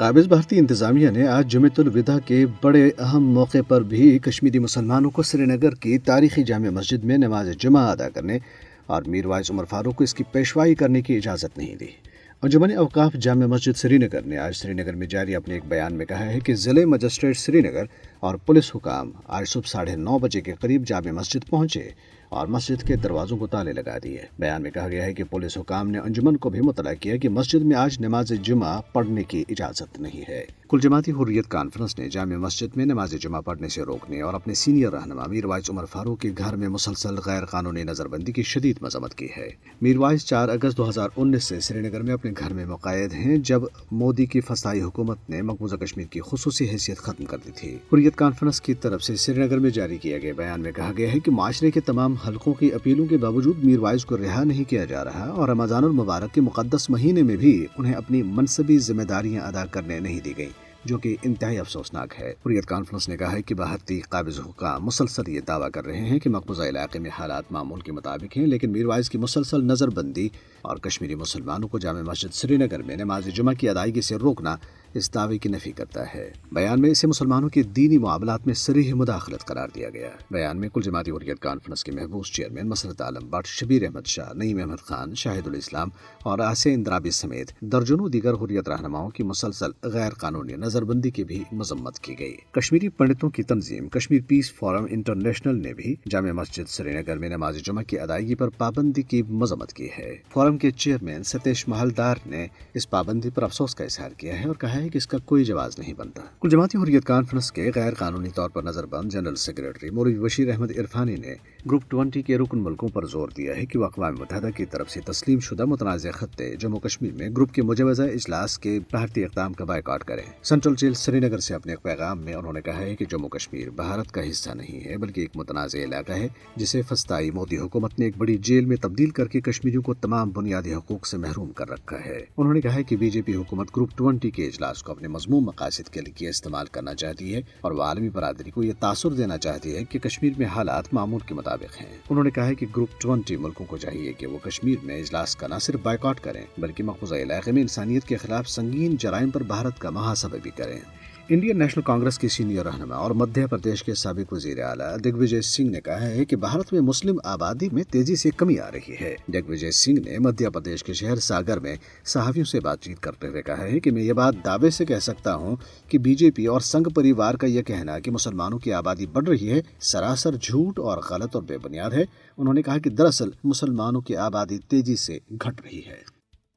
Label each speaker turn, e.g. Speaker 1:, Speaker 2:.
Speaker 1: काबिज भारतीय इंतजामिया ने आज जुमेतुल विदा के बड़े अहम मौके पर भी कश्मीरी मुसलमानों को श्रीनगर की तारीखी जामे मस्जिद में नमाज जुमा अदा करने और मीर वाइस उमर फारूक को इसकी पेशवाई करने की इजाज़त नहीं दी। अंजुमन अवकाफ जामे मस्जिद श्रीनगर ने आज श्रीनगर में जारी अपने एक बयान में कहा है कि ज़िले मजिस्ट्रेट श्रीनगर और पुलिस हुकाम आज सुबह 9:30 बजे के करीब जामे मस्जिद पहुंचे और मस्जिद के दरवाजों को ताले लगा दिए। बयान में कहा गया है कि पुलिस हुकाम ने अंजुमन को भी मुतला किया कि मस्जिद में आज नमाज जुमा पढ़ने की इजाज़त नहीं है। कुल जमाती हुर्रियत कॉन्फ्रेंस ने जामे मस्जिद में नमाज जुमा पढ़ने से रोकने और अपने सीनियर रहनुमा मीर वाइस उमर फारूक के घर में मुसलसल गैर कानूनी नजरबंदी की शदीद मजम्मत की है। मीर वाइस 4 अगस्त 2019 से श्रीनगर में अपने घर में मुक़य्यद हैं, जब मोदी की फसाई हुकूमत ने मकबूजा कश्मीर की खुसूसी हैसियत खत्म कर दी थी। हुर्रियत कॉन्फ्रेंस की तरफ से श्रीनगर में जारी किए गए बयान में कहा गया है कि माशरे के तमाम हलकों की अपीलों के बावजूद मीर वाइस को रिहा नहीं किया जा रहा और रमजानुल मुबारक के मुक़द्दस महीने में भी उन्हें अपनी मनसबी जिम्मेदारियां अदा करने नहीं दी गई, जो कि इंतहाई अफसोसनाक है। हुर्रियत कॉन्फ्रेंस ने कहा है कि भारतीय काबिज हुकाम मुसलसल ये दावा कर रहे हैं कि मकबूजा इलाके में हालात मामूल के मुताबिक हैं, लेकिन मीर वाइस की मुसलसल नज़रबंदी और कश्मीरी मुसलमानों को जामे मस्जिद श्रीनगर में नमाज जुमा की अदायगी से रोकना इस दावे की नफी करता है। बयान में इसे मुसलमानों के दीनी मामलात में सरीह मुदाखलत करार दिया गया। बयान में कुल जमाती हुर्रियत कॉन्फ्रेंस के महबूस चेयरमैन मसरत आलम भट्ट, शबीर अहमद शाह, नईम अहमद खान, शाहिदुल इस्लाम और आसे इंद्राबी समेत दर्जनों दीगर हुर्रियत रहनुमाओं की मुसलसल गैर कानूनी नजरबंदी की भी मजम्मत की गई। कश्मीरी पंडितों की तंजीम कश्मीर पीस फोरम इंटरनेशनल ने भी जामे मस्जिद श्रीनगर में नमाज जुमा की अदायगी पर पाबंदी की मजम्मत की है। फोरम के चेयरमैन सतीश महलदार ने इस पाबंदी पर अफसोस का इजहार किया है और कहा है कि इसका कोई जवाब नहीं बनता। कुल जमाती हुर्रियत कॉन्फ्रेंस के गैर कानूनी तौर पर नजरबंद जनरल सेक्रेटरी मौलवी बशीर अहमद इरफानी ने ग्रुप 20 के रुकन मुल्कों पर जोर दिया है कि वो अक़वाम मुत्तहिदा की तरफ से तस्लीम शुदा मुतनाज़ खत्ते जम्मू कश्मीर में ग्रुप के मुजवज़ा इजलास के भारतीय इक़दाम का बायकॉट करें। सेंट्रल जेल श्रीनगर से अपने एक पैगाम में उन्होंने कहा है कि जम्मू कश्मीर भारत का हिस्सा नहीं है, बल्कि एक मुतनाज़ इलाका है जिसे फस्ताई मोदी हुकूमत ने एक बड़ी जेल में तब्दील करके कश्मीरियों को तमाम बुनियादी हकूक से महरूम कर रखा है। उन्होंने कहा है कि बीजेपी हुकूमत ग्रुप 20 के इजलास को अपने मज़मूम मकासद के लिए इस्तेमाल करना चाहती है और वह आलमी बरादरी को यह तासुर देना चाहती है कि कश्मीर में हालात मामूल के मुताबिक हैं। उन्होंने कहा है कि ग्रुप 20 मुल्कों को चाहिए कि वो कश्मीर में इजलास का न सिर्फ बायकॉट करें, बल्कि मकबूजा इलाके में इंसानियत के खिलाफ संगीन जराइम पर भारत का मुहासबा भी करें। इंडियन नेशनल कांग्रेस के सीनियर रहनुमा और मध्य प्रदेश के साबिक वजीर आला दिग्विजय सिंह ने कहा है कि भारत में मुस्लिम आबादी में तेजी से कमी आ रही है। दिग्विजय सिंह ने मध्य प्रदेश के शहर सागर में सहाफियों से बातचीत करते हुए कहा है कि मैं ये बात दावे से कह सकता हूँ कि बीजेपी और संघ परिवार का यह कहना कि मुसलमानों की आबादी बढ़ रही है सरासर झूठ और गलत और बेबुनियाद है। उन्होंने कहा कि दरअसल मुसलमानों की आबादी तेजी से घट रही है।